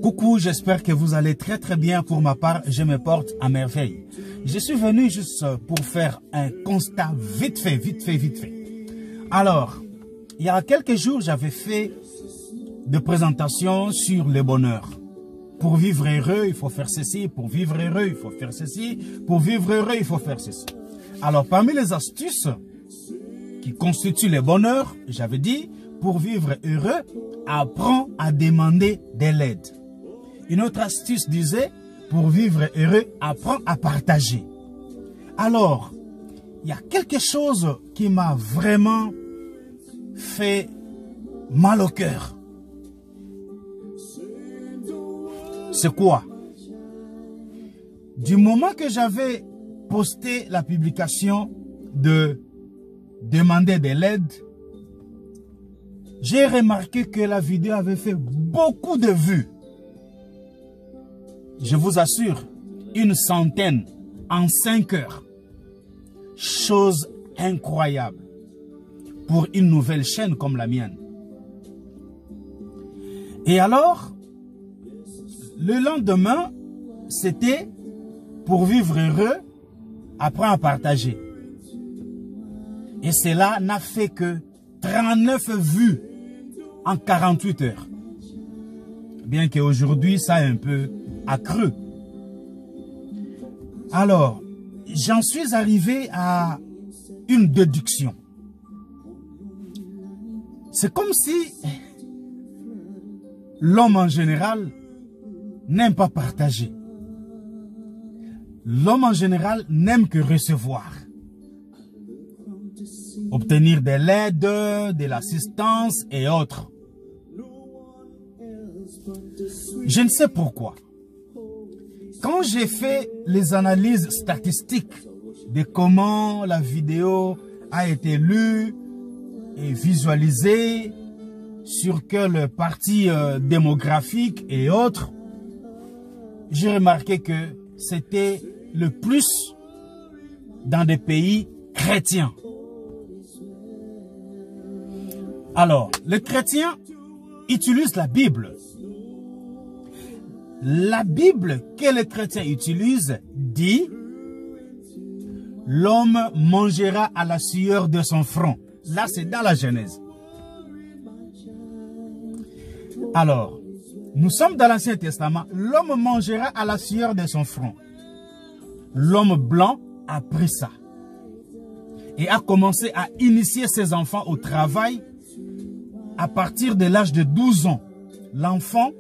Coucou, j'espère que vous allez très bien. Pour ma part, je me porte à merveille. Je suis venu juste pour faire un constat vite fait. Alors, il y a quelques jours, j'avais fait des présentations sur le bonheur. Pour vivre heureux, il faut faire ceci. Pour vivre heureux, il faut faire ceci. Pour vivre heureux, il faut faire ceci. Alors, parmi les astuces qui constituent le bonheur, j'avais dit, pour vivre heureux, apprends à demander de l'aide. Une autre astuce disait, pour vivre heureux, apprends à partager. Alors, il y a quelque chose qui m'a vraiment fait mal au cœur. C'est quoi? Du moment que j'avais posté la publication de demander de l'aide, j'ai remarqué que la vidéo avait fait beaucoup de vues. Je vous assure, une centaine en 5 heures. Chose incroyable pour une nouvelle chaîne comme la mienne. Et alors, le lendemain, c'était pour vivre heureux, apprends à partager. Et cela n'a fait que 39 vues en 48 heures. Bien qu'aujourd'hui, ça a un peu accru. Alors, j'en suis arrivé à une déduction. C'est comme si l'homme en général n'aime pas partager. L'homme en général n'aime que recevoir. Obtenir de l'aide, de l'assistance et autres. Je ne sais pourquoi. Quand j'ai fait les analyses statistiques de comment la vidéo a été lue et visualisée, sur quelle partie démographique et autres, j'ai remarqué que c'était le plus dans des pays chrétiens. Alors, les chrétiens utilisent la Bible. La Bible que les chrétiens utilisent dit « L'homme mangera à la sueur de son front ». Là, c'est dans la Genèse. Alors, nous sommes dans l'Ancien Testament. L'homme mangera à la sueur de son front. L'homme blanc a pris ça et a commencé à initier ses enfants au travail à partir de l'âge de 12 ans. L'enfant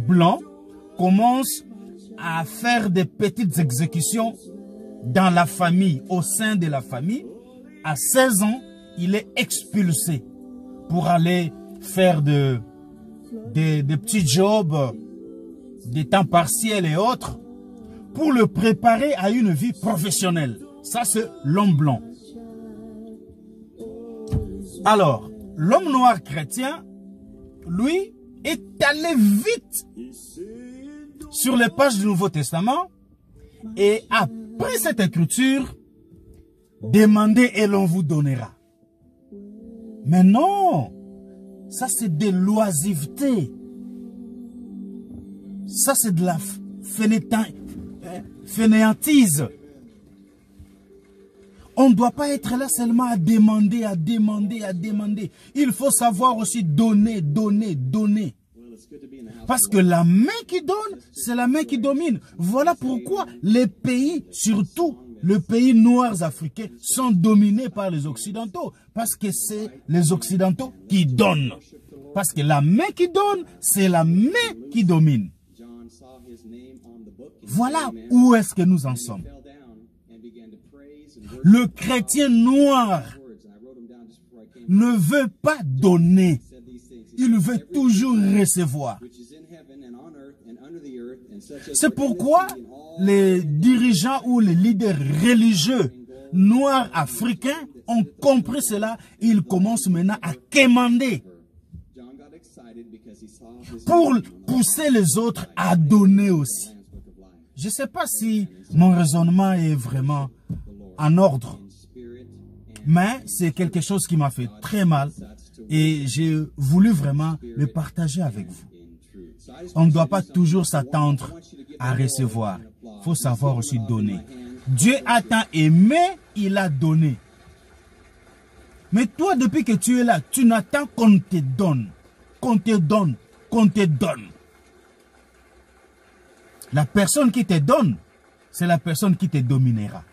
blanc commence à faire des petites exécutions dans la famille, au sein de la famille. À 16 ans, il est expulsé pour aller faire des petits jobs, des temps partiels et autres, pour le préparer à une vie professionnelle. Ça, c'est l'homme blanc. Alors, l'homme noir chrétien, lui, est allé vite sur les pages du Nouveau Testament et après cette écriture, demandez et l'on vous donnera. Mais non, ça c'est de l'oisiveté. Ça c'est de la fainéantise. On ne doit pas être là seulement à demander. Il faut savoir aussi donner. Parce que la main qui donne, c'est la main qui domine. Voilà pourquoi les pays, surtout les pays noirs africains, sont dominés par les Occidentaux. Parce que c'est les Occidentaux qui donnent. Parce que la main qui donne, c'est la main qui domine. Voilà où est-ce que nous en sommes. Le chrétien noir ne veut pas donner. Il veut toujours recevoir. C'est pourquoi les dirigeants ou les leaders religieux noirs africains ont compris cela. Ils commencent maintenant à quémander pour pousser les autres à donner aussi. Je ne sais pas si mon raisonnement est vraiment en ordre, mais c'est quelque chose qui m'a fait très mal et j'ai voulu vraiment le partager avec vous. On ne doit pas toujours s'attendre à recevoir. Il faut savoir aussi donner. Dieu a tant aimé, il a donné. Mais toi, depuis que tu es là, tu n'attends qu'on te donne. Qu'on te donne. Qu'on te donne. La personne qui te donne, c'est la personne qui te dominera.